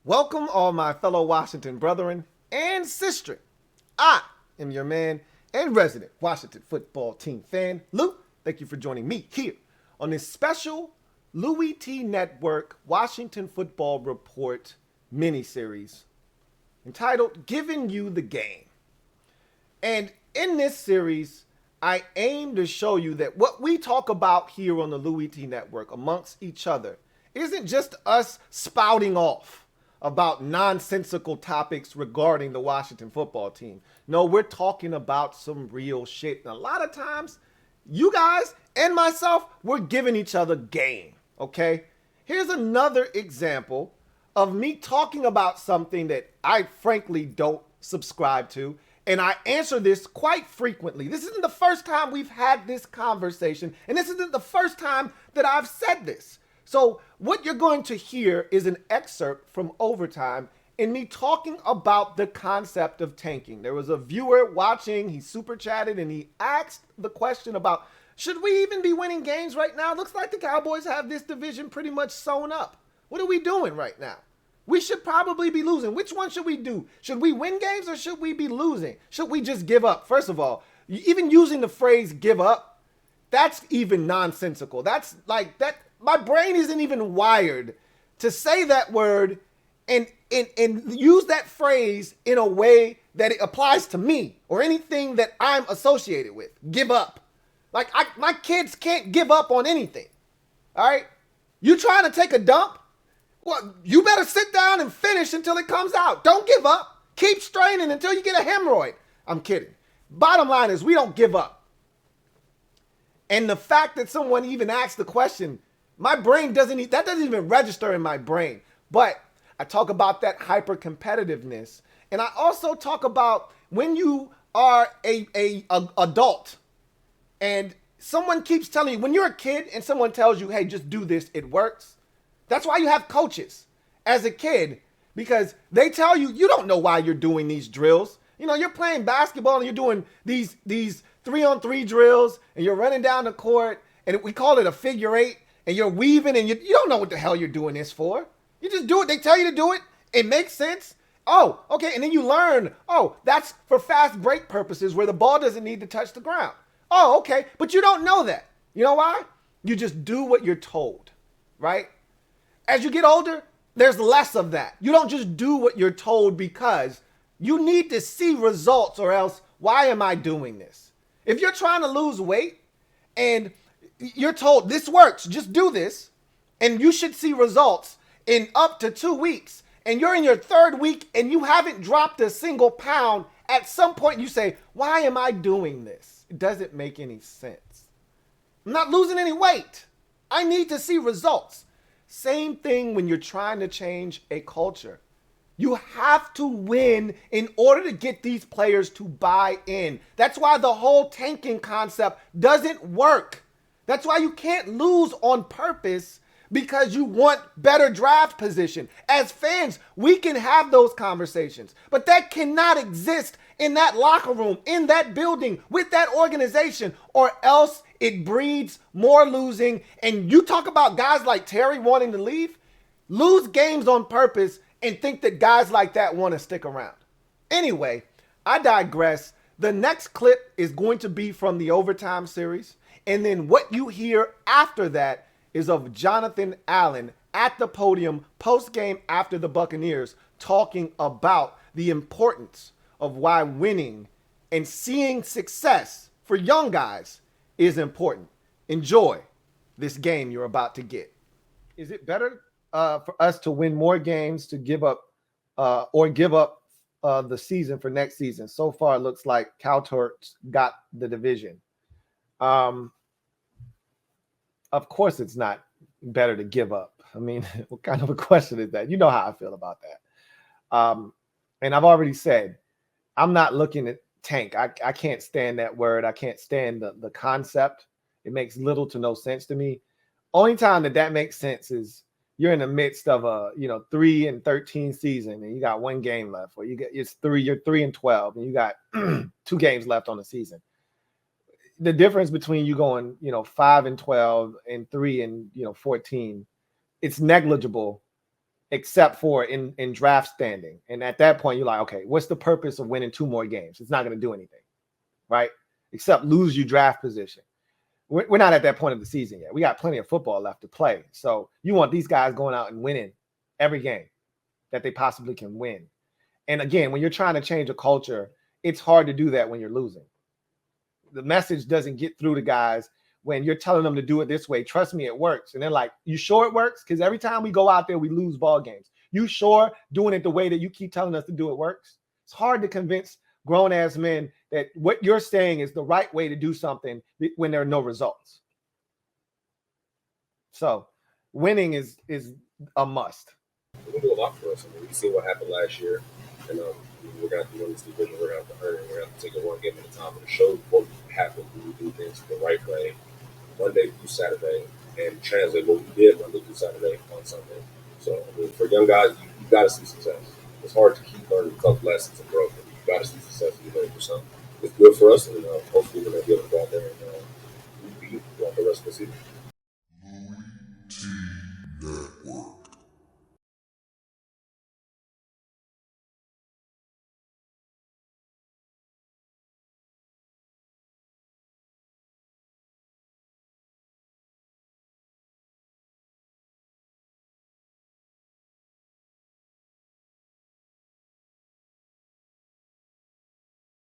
Welcome, all my fellow Washington brethren and sistren. I am your man and resident Washington football team fan, Lou. Thank you for joining me here on this special LouieTeeNetwork Washington Football Report mini-series entitled Givin You the Game. And in this series, I aim to show you that what we talk about here on the LouieTeeNetwork amongst each other isn't just us spouting off about nonsensical topics regarding the Washington football team. No, we're talking about some real shit. And a lot of times, you guys and myself, we're giving each other game, okay? Here's another example of me talking about something that I frankly don't subscribe to. And I answer this quite frequently. This isn't the first time we've had this conversation, and this isn't the first time that I've said this. So what you're going to hear is an excerpt from Overtime and me talking about the concept of tanking. There was a viewer watching, he super chatted, and he asked the question about, should we even be winning games right now? Looks like the Cowboys have this division pretty much sewn up. What are we doing right now? We should probably be losing. Which one should we do? Should we win games or should we be losing? Should we just give up? First of all, even using the phrase give up, that's even nonsensical. That's like that. My brain isn't even wired to say that word and use that phrase in a way that it applies to me or anything that I'm associated with. Give up. Like my kids can't give up on anything. All right? You trying to take a dump? Well, you better sit down and finish until it comes out. Don't give up. Keep straining until you get a hemorrhoid. I'm kidding. Bottom line is we don't give up. And the fact that someone even asked the question, my brain doesn't even register in my brain. But I talk about that hyper competitiveness. And I also talk about when you are a adult and someone keeps telling you, when you're a kid and someone tells you, hey, just do this, it works. That's why you have coaches as a kid, because they tell you, you don't know why you're doing these drills. You know, you're playing basketball and you're doing these 3-on-3 drills and you're running down the court and we call it a figure eight and you're weaving and you don't know what the hell you're doing this for. You just do it. They tell you to do it. It makes sense. Oh, okay. And then you learn, oh, that's for fast break purposes where the ball doesn't need to touch the ground. Oh, okay. But you don't know that. You know why? You just do what you're told, right? As you get older, there's less of that. You don't just do what you're told because you need to see results, or else why am I doing this? If you're trying to lose weight and you're told this works, just do this, and you should see results in up to 2 weeks, and you're in your third week and you haven't dropped a single pound, at some point you say, why am I doing this? It doesn't make any sense. I'm not losing any weight. I need to see results. Same thing when you're trying to change a culture. You have to win in order to get these players to buy in. That's why the whole tanking concept doesn't work. That's why you can't lose on purpose because you want better draft position. As fans, we can have those conversations, but that cannot exist in that locker room, in that building, with that organization, or else it breeds more losing. And you talk about guys like Terry wanting to leave, lose games on purpose, and think that guys like that want to stick around. Anyway, I digress. The next clip is going to be from the Overtime series. And then what you hear after that is of Jonathan Allen at the podium post-game after the Buccaneers talking about the importance of why winning and seeing success for young guys is important. Enjoy this game you're about to get. Is it better for us to win more games to give up the season for next season? So far, it looks like Cowturks got the division. Of course, it's not better to give up. I mean, what kind of a question is that? You know how I feel about that. And I've already said, I'm not looking at tank. I can't stand that word. I can't stand the concept. It makes little to no sense to me. Only time that makes sense is you're in the midst of a 3-13 season and you got one game left, or you're 3-12 and you got 2 games left on the season. The difference between you going 5-12 and 3-14, it's negligible except for in draft standing. And at that point, you're like, okay, what's the purpose of winning 2 more games? It's not going to do anything, right? Except lose you draft position. We're not at that point of the season yet. We got plenty of football left to play. So you want these guys going out and winning every game that they possibly can win. And again, when you're trying to change a culture, it's hard to do that when you're losing. The message doesn't get through to guys when you're telling them to do it this way. Trust me, it works. And they're like, you sure it works? Because every time we go out there, we lose ball games. You sure doing it the way that you keep telling us to do it works? It's hard to convince grown-ass men that what you're saying is the right way to do something when there are no results. So winning is a must. We do a lot for us. I mean, we see what happened last year, and we're going to have to win this division. We're going to have to earn it. We're going to have to take it one game at a time and show what happens when we do things the right way, Monday through Saturday, and translate what we did Monday through Saturday on Sunday. So, I mean, for young guys, you got to see success. It's hard to keep learning tough lessons and growth. You got to see success and you learn for something. It's good for us, and hopefully we're going to be able to go out there and beat throughout the rest of the season.